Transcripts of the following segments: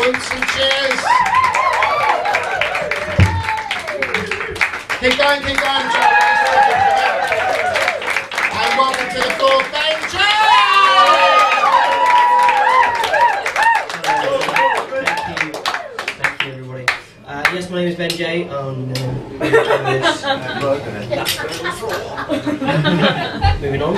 Put some cheers. Keep going, Charlie. And welcome to the fourth bencher. Thank you, everybody. Yes, my name is Ben J. Oh no. Moving on.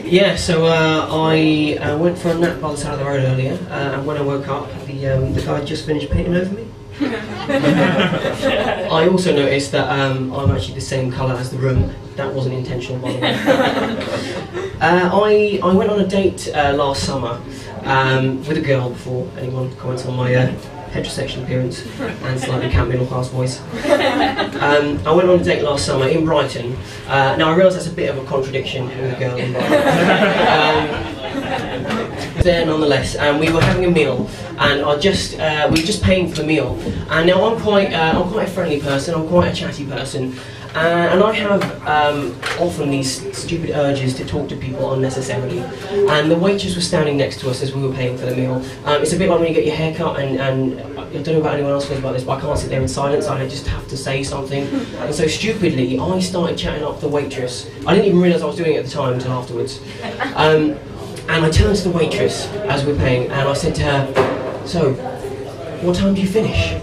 Yeah, so I went for a nap by the side of the road earlier, and when I woke up, the guy had just finished painting over me. I also noticed that I'm actually the same colour as the room. That wasn't intentional, by the way. I went on a date last summer with a girl, before anyone comments on my heterosexual appearance and slightly camp middle class voice. I went on a date last summer in Brighton. Now I realise that's a bit of a contradiction with a girl in Brighton. There nonetheless, and we were having a meal, and we were just paying for the meal. And now I'm quite a friendly person. I'm quite a chatty person. And I have often these stupid urges to talk to people unnecessarily. And the waitress was standing next to us as we were paying for the meal. It's a bit like when you get your hair cut, and I don't know about anyone else feels about this, but I can't sit there in silence. I just have to say something. And so stupidly, I started chatting up the waitress. I didn't even realise I was doing it at the time until afterwards. And I turned to the waitress as we were paying, and I said to her, "So, what time do you finish?"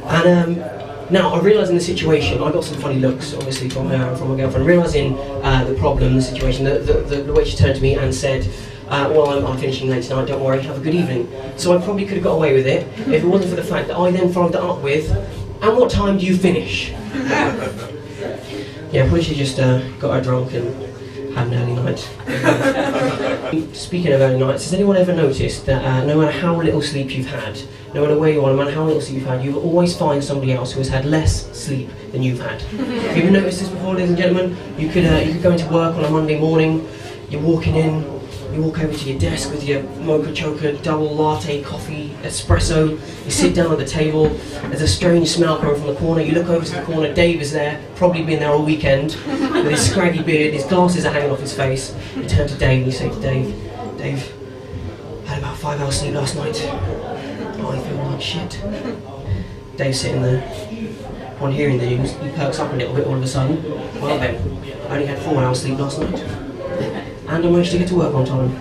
And now, I realised in the situation, I got some funny looks, obviously, from her and from my girlfriend. Realising the problem, the situation, the way she turned to me and said, "Well, I'm finishing late tonight, don't worry, have a good evening." So I probably could have got away with it if it wasn't for the fact that I then followed that up with, "And what time do you finish?" Yeah, probably she just got her drunk and had an early night. Speaking of early nights, has anyone ever noticed that no matter how little sleep you've had, no matter where you are, no matter how little sleep you've had, you will always find somebody else who has had less sleep than you've had? Have you ever noticed this before, ladies and gentlemen? You could go into work on a Monday morning, you're walking in, you walk over to your desk with your mocha choker, double latte, coffee, espresso, you sit down at the table, there's a strange smell coming from the corner, you look over to the corner, Dave is there, probably been there all weekend, with his scraggy beard, his glasses are hanging off his face. You turn to Dave and you say to Dave, "Dave, I had about 5 hours sleep last night. Oh, I feel like shit." Dave's sitting there, on hearing the news, he perks up a little bit all of a sudden. "Well then, I only had 4 hours sleep last night. And I managed to get to work on time."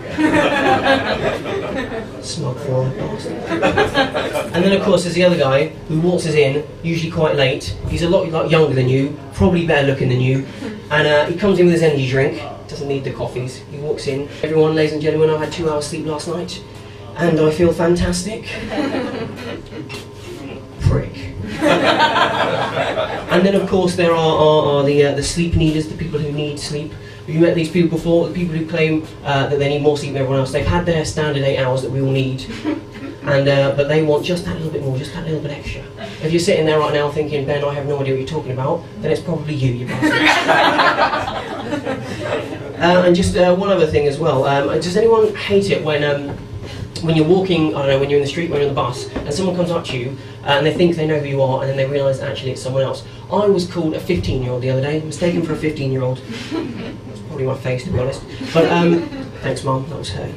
Smug for And then of course there's the other guy who waltzes in, usually quite late. He's a lot younger than you, probably better looking than you. And he comes in with his energy drink, doesn't need the coffees. He walks in, "Everyone, ladies and gentlemen, I had 2 hours sleep last night. And I feel fantastic." Prick. And then of course there are the sleep needers, the people who need sleep. Have you met these people before? The people who claim that they need more sleep than everyone else. They've had their standard 8 hours that we all need, and but they want just that little bit more, just that little bit extra. If you're sitting there right now thinking, "Ben, I have no idea what you're talking about," then it's probably you bastard. And just one other thing as well. Does anyone hate it when you're walking, I don't know, when you're in the street, when you're on the bus, and someone comes up to you, and they think they know who you are, and then they realise actually it's someone else? I was called a 15-year-old the other day, mistaken for a 15-year-old. Probably my face, to be honest. But thanks, Mum. That was her.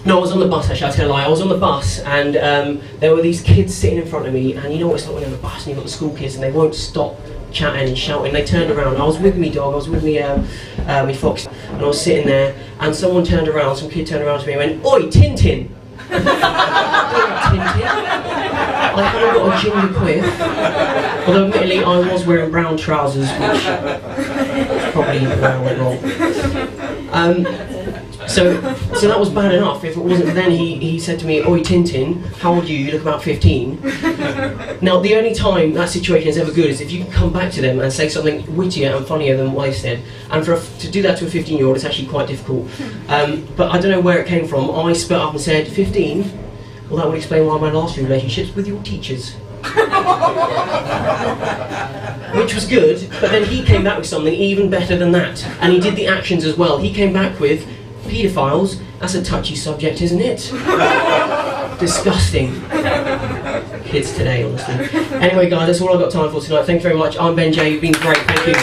No, I was on the bus. Actually, I tell a lie. I was on the bus, and there were these kids sitting in front of me. And you know what it's like when you're on the bus and you've got the school kids, and they won't stop chatting and shouting. They turned around. I was with me dog. I was with me fox, and I was sitting there. And someone turned around. Some kid turned around to me and went, "Oi, Tintin!" Oi, Tintin. I haven't got a ginger quiff. Although admittedly I was wearing brown trousers, which probably where I went wrong. So that was bad enough. If it wasn't for then he said to me, "Oi Tintin, how old are you? You look about 15. Now the only time that situation is ever good is if you can come back to them and say something wittier and funnier than what they said. And to do that to a 15-year-old is actually quite difficult. But I don't know where it came from. I spit up and said, "15? Well, that would explain why my last few relationships with your teachers." Which was good, but then he came back with something even better than that. And he did the actions as well. He came back with, "Paedophiles, that's a touchy subject, isn't it?" Disgusting. Kids today, honestly. Anyway, guys, that's all I've got time for tonight. Thank you very much. I'm Ben J. You've been great. Thank you.